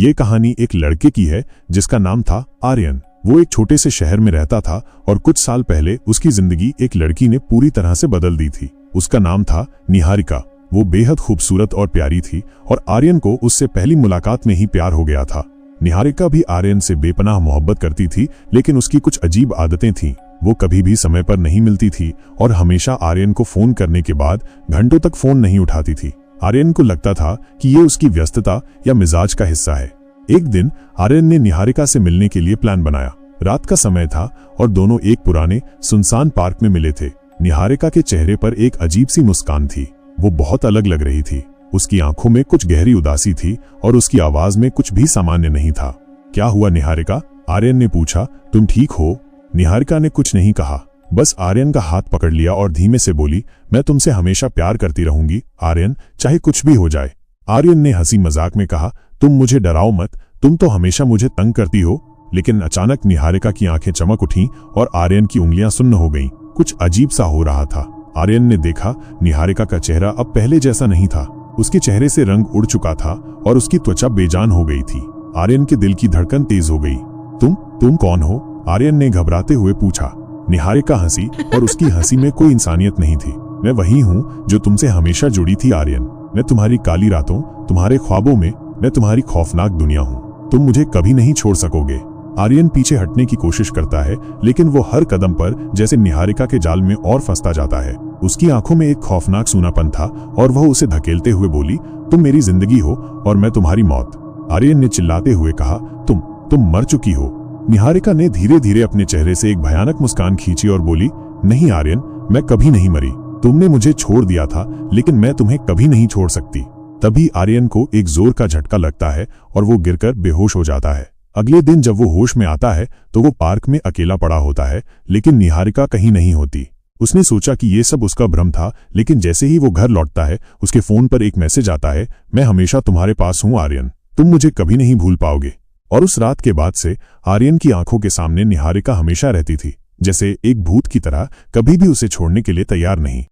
ये कहानी एक लड़के की है जिसका नाम था आर्यन। वो एक छोटे से शहर में रहता था और कुछ साल पहले उसकी जिंदगी एक लड़की ने पूरी तरह से बदल दी थी। उसका नाम था निहारिका। वो बेहद खूबसूरत और प्यारी थी और आर्यन को उससे पहली मुलाकात में ही प्यार हो गया था। निहारिका भी आर्यन से बेपनाह मोहब्बत करती थी, लेकिन उसकी कुछ अजीब आदतें थीं। वो कभी भी समय पर नहीं मिलती थी और हमेशा आर्यन को फोन करने के बाद घंटों तक फोन नहीं उठाती थी। आर्यन को लगता था कि ये उसकी व्यस्तता या मिजाज का हिस्सा है। एक दिन आर्यन ने निहारिका से मिलने के लिए प्लान बनाया। रात का समय था और दोनों एक पुराने सुनसान पार्क में मिले थे। निहारिका के चेहरे पर एक अजीब सी मुस्कान थी। वो बहुत अलग लग रही थी। उसकी आंखों में कुछ गहरी उदासी थी और उसकी आवाज में कुछ भी सामान्य नहीं था। क्या हुआ निहारिका? आर्यन ने पूछा। तुम ठीक हो? निहारिका ने कुछ नहीं कहा, बस आर्यन का हाथ पकड़ लिया और धीमे से बोली, मैं तुमसे हमेशा प्यार करती रहूंगी आर्यन, चाहे कुछ भी हो जाए। आर्यन ने हंसी मजाक में कहा, तुम मुझे डराओ मत, तुम तो हमेशा मुझे तंग करती हो। लेकिन अचानक निहारिका की आंखें चमक उठीं और आर्यन की उंगलियां सुन्न हो गईं। कुछ अजीब सा हो रहा था। आर्यन ने देखा निहारिका का चेहरा अब पहले जैसा नहीं था। उसके चेहरे से रंग उड़ चुका था और उसकी त्वचा बेजान हो गई थी। आर्यन के दिल की धड़कन तेज हो गई। तुम कौन हो? आर्यन ने घबराते हुए पूछा। निहारिका हंसी और उसकी हंसी में कोई इंसानियत नहीं थी। मैं वही हूँ जो तुमसे हमेशा जुड़ी थी आर्यन। मैं तुम्हारी काली रातों, तुम्हारे ख्वाबों में, मैं तुम्हारी खौफनाक दुनिया हूँ। तुम मुझे कभी नहीं छोड़ सकोगे। आर्यन पीछे हटने की कोशिश करता है, लेकिन वो हर कदम पर जैसे निहारिका के जाल में और फंसता जाता है। उसकी आंखों में एक खौफनाक सूनापन था और वह उसे धकेलते हुए बोली, तुम मेरी जिंदगी हो और मैं तुम्हारी मौत। आर्यन ने चिल्लाते हुए कहा, तुम मर चुकी हो। निहारिका ने धीरे धीरे अपने चेहरे से एक भयानक मुस्कान खींची और बोली, नहीं आर्यन, मैं कभी नहीं मरी। तुमने मुझे छोड़ दिया था, लेकिन मैं तुम्हें कभी नहीं छोड़ सकती। तभी आर्यन को एक जोर का झटका लगता है और वो गिरकर बेहोश हो जाता है। अगले दिन जब वो होश में आता है तो वो पार्क में अकेला पड़ा होता है, लेकिन निहारिका कहीं नहीं होती। उसने सोचा कि ये सब उसका भ्रम था, लेकिन जैसे ही वो घर लौटता है उसके फोन पर एक मैसेज आता है, मैं हमेशा तुम्हारे पास हूँ आर्यन, तुम मुझे कभी नहीं भूल पाओगे। और उस रात के बाद से आर्यन की आंखों के सामने निहारिका हमेशा रहती थी, जैसे एक भूत की तरह, कभी भी उसे छोड़ने के लिए तैयार नहीं।